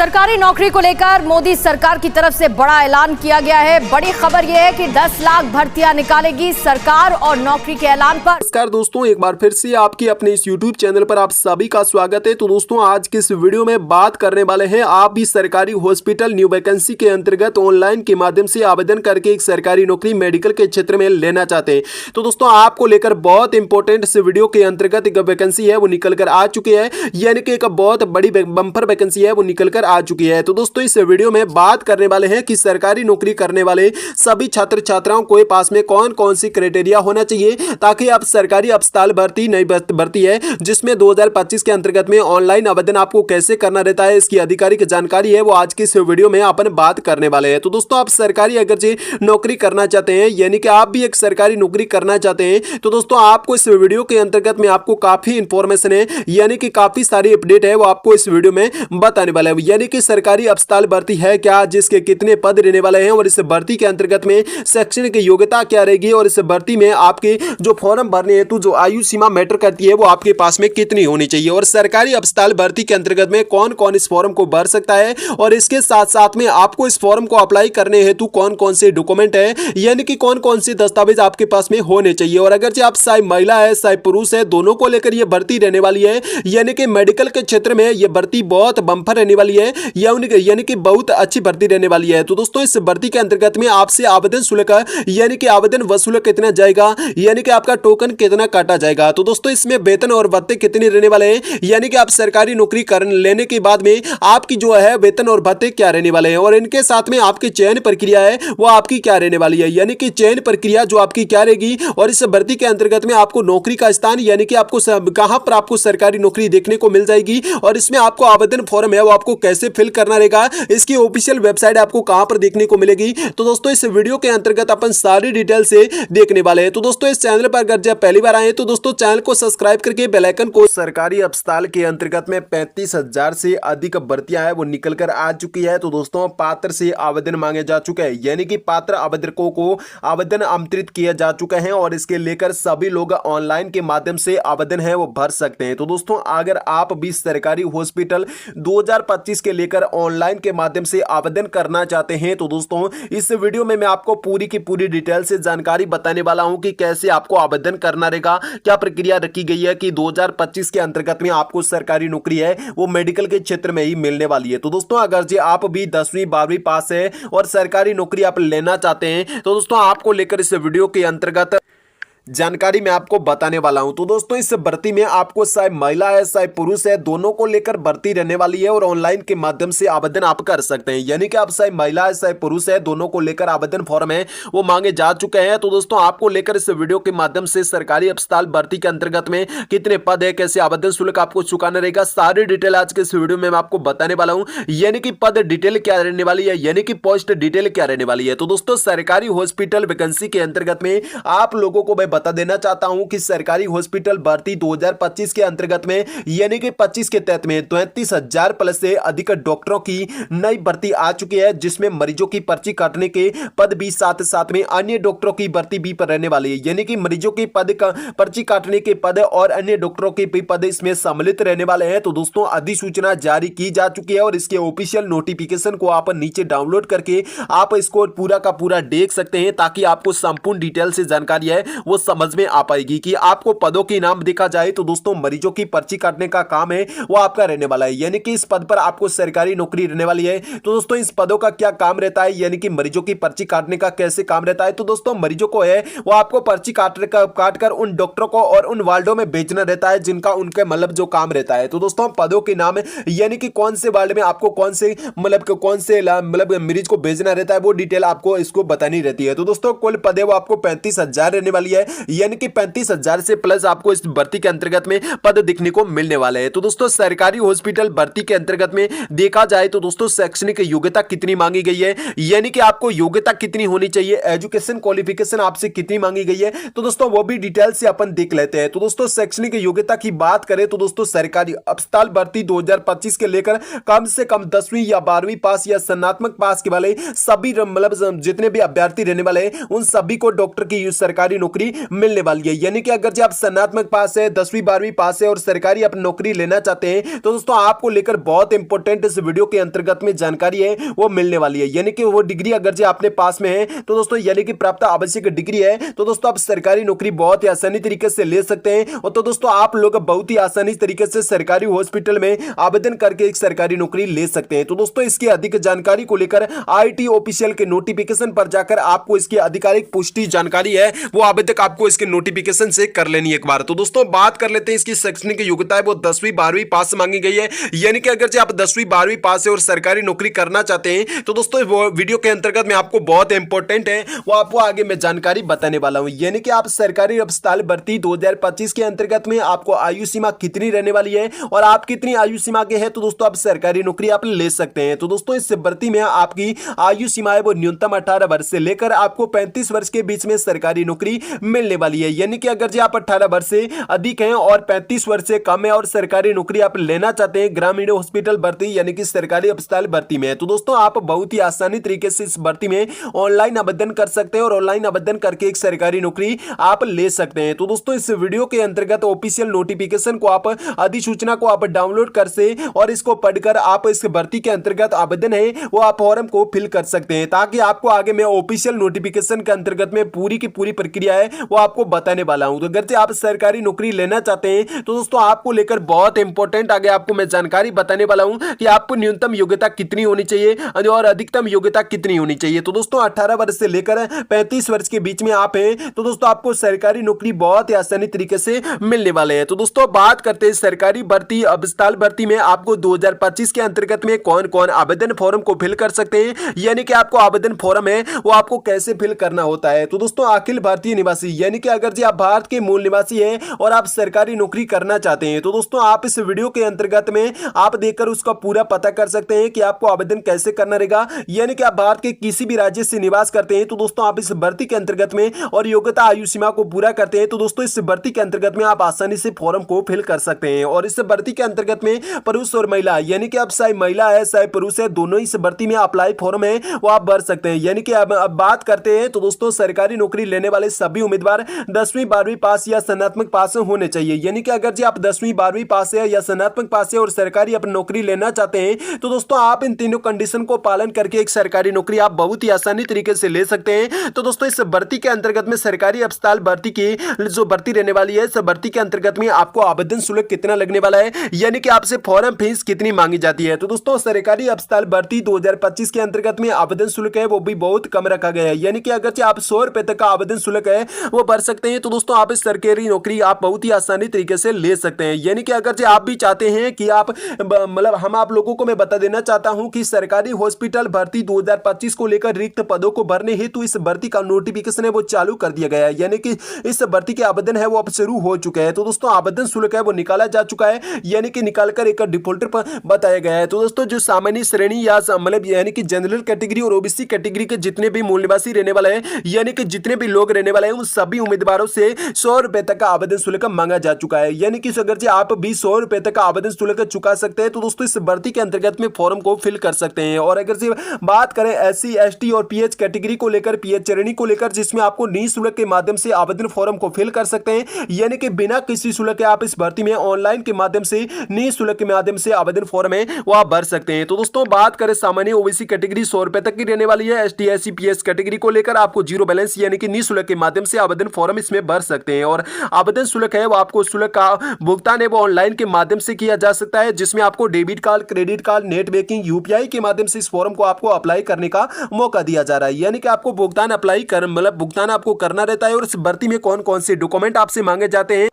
सरकारी नौकरी को लेकर मोदी सरकार की तरफ से बड़ा ऐलान किया गया है। बड़ी खबर यह है कि 10 लाख भर्तियां निकालेगी सरकार और नौकरी के ऐलान पर। नमस्कार दोस्तों, एक बार फिर से आपके अपने इस YouTube चैनल पर आप सभी का स्वागत है। तो दोस्तों, आज के इस वीडियो में बात करने वाले हैं, आप भी सरकारी हॉस्पिटल न्यू वैकेंसी के अंतर्गत ऑनलाइन के माध्यम से आवेदन करके एक सरकारी नौकरी मेडिकल के क्षेत्र में लेना चाहते हैं। तो दोस्तों, आपको लेकर बहुत इंपॉर्टेंट इस वीडियो के अंतर्गत एक वैकेंसी है वो निकल कर आ चुकी है, यानी कि एक बहुत बड़ी बम्पर वैकेंसी है वो निकल कर आ चुकी है। तो दोस्तों, इस वीडियो में बात करने वाले हैं कि सरकारी नौकरी करने वाले सभी छात्र छात्राओं को पास में कौन कौन सी क्राइटेरिया होना चाहिए, ताकि आप सरकारी अस्पताल भर्ती नई भर्ती है जिसमें 2025 के अंतर्गत में ऑनलाइन आवेदन आपको कैसे करना रहता है, इसकी आधिकारिक जानकारी है वो आज की इस वीडियो में अपन बात करने वाले हैं। तो दोस्तों, आप सरकारी अगर जी नौकरी करना चाहते हैं, यानी कि आप भी एक सरकारी नौकरी करना चाहते हैं, तो दोस्तों आपको इस वीडियो के अंतर्गत में आपको काफी इंफॉर्मेशन है, यानी कि काफी सारी अपडेट है वो आपको इस वीडियो में बताने वाला है। यानी कि सरकारी अस्पताल भर्ती है क्या, जिसके कितने पद रहने वाले हैं और इस भर्ती के अंतर्गत में शैक्षणिक योग्यता क्या रहेगी, और इस भर्ती में आपके जो फॉर्म भरने हेतु जो आयु सीमा मैटर करती है वो आपके पास में कितनी होनी चाहिए, और सरकारी अस्पताल भर्ती के अंतर्गत में कौन कौन इस फॉर्म को भर सकता है, और इसके साथ साथ में आपको इस फॉर्म को अप्लाई करने हेतु कौन कौन से डॉक्यूमेंट है, यानी कि कौन कौन से दस्तावेज आपके पास में होने चाहिए। और अगर जो आप चाहे महिला है चाहे पुरुष है, दोनों को लेकर यह भर्ती रहने वाली है, यानी कि मेडिकल के क्षेत्र में यह भर्ती बहुत बम्पर रहने वाली है, यानी कि बहुत अच्छी भर्ती रहने वाली है। तो दोस्तों, इस भर्ती के अंतर्गत में आपसे आवेदन शुल्क, यानी कि आवेदन वसूल कितना जाएगा, यानी कि आपका टोकन कितना काटा जाएगा। तो दोस्तों, इसमें वेतन और भत्ते कितने रहने वाले हैं, यानी कि आप सरकारी नौकरी कर लेने के बाद में आपकी जो है वेतन और भत्ते क्या रहने वाले हैं, और इनके साथ में आपकी चयन प्रक्रिया है वो आपकी क्या रहने वाली है, यानी कि चयन प्रक्रिया जो आपकी क्या रहेगी, और इस भर्ती के अंतर्गत में आपको नौकरी का स्थान, यानी कि आपको कहां पर आपको सरकारी नौकरी देखने को मिल जाएगी, और इसमें आपको आवेदन फॉर्म है वो आपको कैसे फिल करना रहेगा, इसकी ऑफिशियल वेबसाइट आपको कहां पर देखने को मिलेगी। तो दोस्तों, इस वीडियो के अंतर्गत अपन सारी डिटेल से देखने वाले हैं। तो दोस्तों, इस चैनल पर अगर जब पहली बार आए तो दोस्तों चैनल को सब्सक्राइब करके बेल आइकन को। सरकारी अस्पताल के अंतर्गत में 35,000 से अधिक भर्तियां है वो निकल कर आ चुकी है। तो दोस्तों, पात्र से आवेदन मांगे जा चुके हैं, यानी कि पात्र आवेदकों को आवेदन आमंत्रित किए जा चुके हैं, और इसके लेकर सभी लोग ऑनलाइन के माध्यम से आवेदन है वो भर सकते हैं। तो दोस्तों, अगर आप भी सरकारी हॉस्पिटल 2025 के लेकर ऑनलाइन के माध्यम से आवेदन करना चाहते हैं, तो दोस्तों इस वीडियो में मैं आपको पूरी की पूरी डिटेल से जानकारी बताने वाला हूं कि कैसे आपको आवेदन करना रहेगा, क्या प्रक्रिया रखी गई है कि 2025 के अंतर्गत में आपको सरकारी नौकरी है वो मेडिकल के क्षेत्र में ही मिलने वाली है। तो दोस्तों, अगर जी आप भी 10वीं 12वीं पास है और सरकारी नौकरी आप लेना चाहते हैं, तो दोस्तों आपको लेकर इस वीडियो के अंतर्गत जानकारी मैं आपको बताने वाला हूं। तो दोस्तों, इस भर्ती में आपको चाहे महिला है चाहे पुरुष है, दोनों को लेकर भर्ती रहने वाली है, और ऑनलाइन के माध्यम से आवेदन आप कर सकते हैं, यानी कि आप चाहे महिला है चाहे पुरुष है, दोनों को लेकर आवेदन फॉर्म है वो मांगे जा चुके हैं। तो दोस्तों, आपको लेकर इस वीडियो के माध्यम से सरकारी अस्पताल भर्ती के अंतर्गत में कितने पद है, कैसे आवेदन शुल्क आपको चुकाना रहेगा, सारी डिटेल आज के इस वीडियो में मैं आपको बताने वाला हूं, यानी कि पद डिटेल क्या रहने वाली है, यानी कि पोस्ट डिटेल क्या रहने वाली है। तो दोस्तों, सरकारी हॉस्पिटल वैकेंसी के अंतर्गत में आप लोगों को मैं बता देना चाहता हूं कि सरकारी हॉस्पिटल भर्ती 2025 के अंतर्गत में, यानी कि 25 के तहत में 33,000 प्लस से अधिक डॉक्टरों की नई भर्ती आ चुकी है, जिसमें मरीजों की पर्ची काटने के पद भी साथ साथ में अन्य डॉक्टरों की भर्ती भी पर रहने वाली है, यानी कि मरीजों की पद का पर्ची काटने के पद और अन्य डॉक्टरों के भी पद इसमें सम्मिलित रहने वाले हैं। तो दोस्तों, अधिसूचना जारी की जा चुकी है, और इसके ऑफिशियल नोटिफिकेशन को आप नीचे डाउनलोड करके आप इसको पूरा का पूरा देख सकते हैं, ताकि आपको संपूर्ण डिटेल से जानकारी है वो समझ में आ पाएगी कि आपको पदों के नाम देखा जाए तो दोस्तों मरीजों की पर्ची काटने का काम है वो आपका रहने वाला है, यानी कि इस पद पर आपको सरकारी नौकरी रहने वाली है। तो दोस्तों, इस पदों का क्या काम रहता है, यानी कि मरीजों की पर्ची काटने का कैसे काम रहता है। तो दोस्तों, मरीजों को है वो आपको पर्ची काटकर उन डॉक्टरों को और उन वार्डों में भेजना रहता है जिनका उनके मतलब जो काम रहता है। तो दोस्तों, पदों के नाम यानी कि कौन से वार्ड में आपको कौन से मरीज को भेजना रहता है वो डिटेल आपको इसको बतानी रहती है। तो दोस्तों, कुल पद है वो आपको 35,000 रहने वाली है, यानी कि 35,000 से प्लस आपको इस भर्ती के अंतर्गत में पद दिखने को मिलने वाले हैं। तो दोस्तों, सरकारी हॉस्पिटल भर्ती के अंतर्गत में देखा जाए तो दोस्तों शैक्षणिक योग्यता कितनी मांगी गई है, यानी कि आपको योग्यता कितनी होनी चाहिए, एजुकेशन क्वालिफिकेशन आपसे कितनी मांगी गई है, तो दोस्तों वो भी डिटेल से अपन देख लेते हैं। तो दोस्तों, शैक्षणिक योग्यता की बात करें तो दोस्तों सरकारी अस्पताल भर्ती 2025 के लेकर कम से कम 10वीं या 12वीं पास या स्नातक पास के वाले सभी मतलब जितने भी अभ्यर्थी रहने वाले हैं उन सभी को डॉक्टर की सरकारी नौकरी मिलने वाली है। यानी कि अगर जो आप स्नातक पास है, 10वीं 12वीं पास है और सरकारी आप नौकरी लेना चाहते हैं तो दोस्तों आपको लेकर बहुत इंपॉर्टेंट इस वीडियो के अंतर्गत में जानकारी है वो मिलने वाली है। यानी कि वो डिग्री अगर जो अपने पास में है तो दोस्तों यानी कि प्राप्त आवश्यक डिग्री है तो दोस्तों आप सरकारी नौकरी बहुत ही आसानी तरीके से ले सकते हैं। और तो दोस्तों आप लोग बहुत ही आसानी तरीके से सरकारी हॉस्पिटल में आवेदन करके एक सरकारी नौकरी ले सकते हैं। तो दोस्तों इसकी अधिक जानकारी को लेकर आईटी ऑफिशियल के नोटिफिकेशन पर जाकर आपको इसकी आधिकारिक पुष्टि जानकारी है वो आवेदक आपको इसके नोटिफिकेशन से कर लेनी एक बार। तो दोस्तों बात कर लेते हैं इसकी शैक्षणिक योग्यता है वो 10वीं 12वीं पास मांगी गई है। यानी कि अगर जो आप 10वीं 12वीं पास है और सरकारी नौकरी करना चाहते हैं तो दोस्तों वो वीडियो के अंतर्गत में आपको बहुत इंपॉर्टेंट है वो आपको आगे मैं जानकारी बताने वाला हूं। यानी कि आप सरकारी अस्पताल भर्ती 2025 के अंतर्गत में आपको आयु सीमा कितनी रहने वाली है और आप कितनी आयु सीमा के हैं तो दोस्तों आप सरकारी नौकरी आप ले सकते हैं। तो दोस्तों इस भर्ती में आपकी आयु सीमा है वो न्यूनतम 18 वर्ष से लेकर आपको 35 वर्ष के बीच में सरकारी नौकरी मिलने वाली है। यानी कि अगर जो आप 18 वर्ष से अधिक हैं और 35 वर्ष से कम है और सरकारी नौकरी आप लेना चाहते हैं ग्रामीण हॉस्पिटल भर्ती यानी कि सरकारी अस्पताल भर्ती में तो दोस्तों आप बहुत ही आसानी तरीके से इस भर्ती में ऑनलाइन आवेदन कर सकते हैं और ऑनलाइन आवेदन करके एक सरकारी नौकरी आप ले सकते हैं। तो दोस्तों इस वीडियो के अंतर्गत ऑफिशियल नोटिफिकेशन को आप अधिसूचना को आप डाउनलोड कर से और इसको पढ़कर आप इस भर्ती के अंतर्गत आवेदन है वो आप फॉर्म को फिल कर सकते हैं ताकि आपको आगे मैं ऑफिशियल नोटिफिकेशन के अंतर्गत में पूरी की पूरी प्रक्रिया है वो आपको बताने वाला हूं। तो अगर आप सरकारी नौकरी लेना चाहते हैं तो दोस्तों आपको लेकर बहुत इंपॉर्टेंट आगे आपको मैं जानकारी बताने वाला हूं कि आपको न्यूनतम योग्यता कितनी होनी चाहिए और अधिकतम योग्यता कितनी होनी चाहिए। तो दोस्तों 18 वर्ष से लेकर 35 वर्ष के बीच में आप हैं तो दोस्तों आपको सरकारी नौकरी बहुत ही आसानी तरीके से मिलने वाले हैं। तो दोस्तों बात करते हैं सरकारी भर्ती अस्पताल भर्ती में आपको 2025 के अंतर्गत में कौन कौन आवेदन फॉर्म को फिल कर सकते हैं यानी कि आपको आवेदन फॉर्म है वो आपको कैसे फिल करना होता है। तो दोस्तों अखिल भारतीय निवासी यानी कि अगर जी आप भारत के मूल निवासी हैं और आप सरकारी नौकरी करना चाहते हैं तो दोस्तों आप इस वीडियो के अंतर्गत में आप देखकर उसका पूरा पता कर सकते हैं कि आपको आवेदन कैसे करना रहेगा। यानी कि आप भारत के किसी भी राज्य से निवास करते हैं तो दोस्तों आप इस भर्ती के अंतर्गत में और योग्यता आयु सीमा को पूरा करते हैं तो दोस्तों इस भर्ती के अंतर्गत में आप आसानी से फॉर्म को फिल कर सकते हैं। और इस भर्ती के अंतर्गत में पुरुष और महिला यानी कि आप चाहे महिला है चाहे पुरुष है दोनों ही इस भर्ती में अप्लाई फॉर्म है वो आप भर सकते हैं। यानी कि अब बात करते हैं तो दोस्तों सरकारी नौकरी लेने वाले सभी उम्मीदवार 10वीं 12वीं पास या स्नातक पास होने चाहिए। यानी कि अगर जी आप 10वीं 12वीं पास है या स्नातक पास है और सरकारी अपनी नौकरी लेना चाहते हैं तो दोस्तों आप इन तीनों कंडीशन को पालन करके एक सरकारी नौकरी आप बहुत ही आसानी तरीके से ले सकते हैं। तो दोस्तों इस भर्ती के अंतर्गत में सरकारी अस्पताल भर्ती की जो भर्ती रहने वाली है इस भर्ती के अंतर्गत में आपको आवेदन शुल्क कितना लगने वाला है यानी कि आपसे फॉर्म फीस कितनी मांगी जाती है। तो दोस्तों सरकारी अस्पताल भर्ती 2025 के अंतर्गत में आवेदन शुल्क है वो भी बहुत कम रखा गया है। यानी कि अगर आप 100 रुपए तक का आवेदन शुल्क है वो भर सकते हैं तो दोस्तों आप इस सरकारी नौकरी आप बहुत ही आसानी तरीके से ले सकते हैं। यानी कि अगर आप भी चाहते हैं कि आप मतलब हम आप लोगों को मैं बता देना चाहता हूं कि सरकारी हॉस्पिटल भर्ती 2025 को लेकर रिक्त पदों को भरने हेतु इस भर्ती का नोटिफिकेशन है वो चालू कर दिया गया है। यानी कि इस भर्ती के आवेदन है वो अब शुरू हो चुके हैं। तो दोस्तों आवेदन शुल्क है वो निकाला जा चुका है यानी कि निकालकर एक डिफॉल्टर पर बताया गया है। तो दोस्तों जो सामान्य श्रेणी या मतलब यानी कि जनरल कैटेगरी और ओबीसी कैटेगरी के जितने भी मूल निवासी रहने वाले हैं यानी कि जितने भी लोग रहने वाले हैं उन सभी उम्मीदवारों से 100 रुपए तक का आवेदन शुल्क मांगा जा चुका है। यानी कि अगर जी आप भी 100 रुपए तक का आवेदन शुल्क चुका सकते हैं तो दोस्तों इस भर्ती के अंतर्गत में फॉर्म को फिल कर सकते हैं। और अगर जी बात करें एससी एसटी और पीएच कैटेगरी को लेकर पीएच श्रेणी को लेकर जिसमें आपको निःशुल्क के माध्यम से आवेदन फॉर्म को फिल कर सकते हैं यानी कि बिना किसी शुल्क के आप इस भर्ती में ऑनलाइन के माध्यम से निःशुल्क के माध्यम से आवेदन फॉर्म है वो आप भर सकते हैं। तो दोस्तों बात करें सामान्य ओबीसी कैटेगरी 100 रुपए तक की रहने वाली है। एसटी एससी पीएच कैटेगरी को लेकर आपको जीरो बैलेंस यानी कि निःशुल्क के माध्यम से आवेदन फॉर्म इसमें भर सकते हैं। और आवेदन शुल्क है वो आपको शुल्क का भुगतान है वो ऑनलाइन के माध्यम से किया जा सकता है जिसमें आपको debit card credit card net banking UPI के माध्यम से इस फॉर्म को आपको अप्लाई करने का मौका दिया जा रहा है। यानी कि आपको भुगतान अप्लाई कर मतलब भुगतान आपको करना रहता है। और इस भर्ती में कौन कौन से डॉक्यूमेंट आपसे मांगे जाते हैं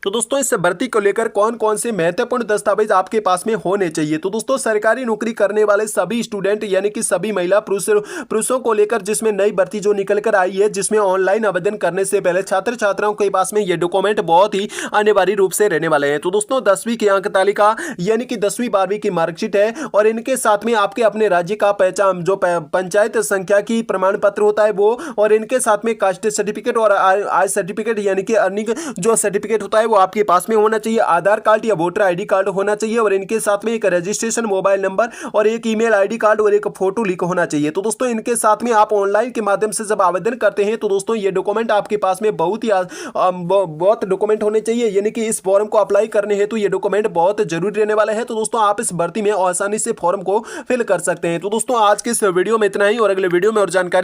तो दोस्तों इस भर्ती को लेकर कौन कौन से महत्वपूर्ण दस्तावेज आपके पास में होने चाहिए। तो दोस्तों सरकारी नौकरी करने वाले सभी स्टूडेंट यानी कि सभी महिला पुरुषों को लेकर जिसमें नई भर्ती जो निकल कर आई है जिसमें ऑनलाइन आवेदन करने से पहले छात्र छात्राओं के पास में ये डॉक्यूमेंट बहुत ही अनिवार्य रूप से रहने वाले हैं। तो दोस्तों 10वीं की अंक तालिका यानी कि 10वीं 12वीं की मार्कशीट है और इनके साथ में आपके अपने राज्य का पहचान जो पंचायत संख्या की प्रमाण पत्र होता है वो और इनके साथ में कास्ट सर्टिफिकेट और आय सर्टिफिकेट यानी कि अर्निंग जो सर्टिफिकेट होता होता है वो आपके पास में होना चाहिए। आधार कार्ड या वोटर ID कार्ड होना चाहिए और इनके साथ में एक रजिस्ट्रेशन मोबाइल नंबर और एक ईमेल ID कार्ड और एक फोटो लिंक होना चाहिए। तो दोस्तों इनके साथ में आप ऑनलाइन के माध्यम से जब आवेदन करते हैं तो दोस्तों ये डॉक्यूमेंट आपके पास में बहुत डॉक्यूमेंट होने चाहिए, यानी कि इस फॉर्म को अप्लाई करने हेतु ये डॉक्यूमेंट बहुत जरूरी रहने वाले हैं। तो दोस्तों आप इस भर्ती में आसानी से फॉर्म को फिल कर सकते हैं। तो दोस्तों आज के इस वीडियो में इतना ही और अगले वीडियो में और जानकारी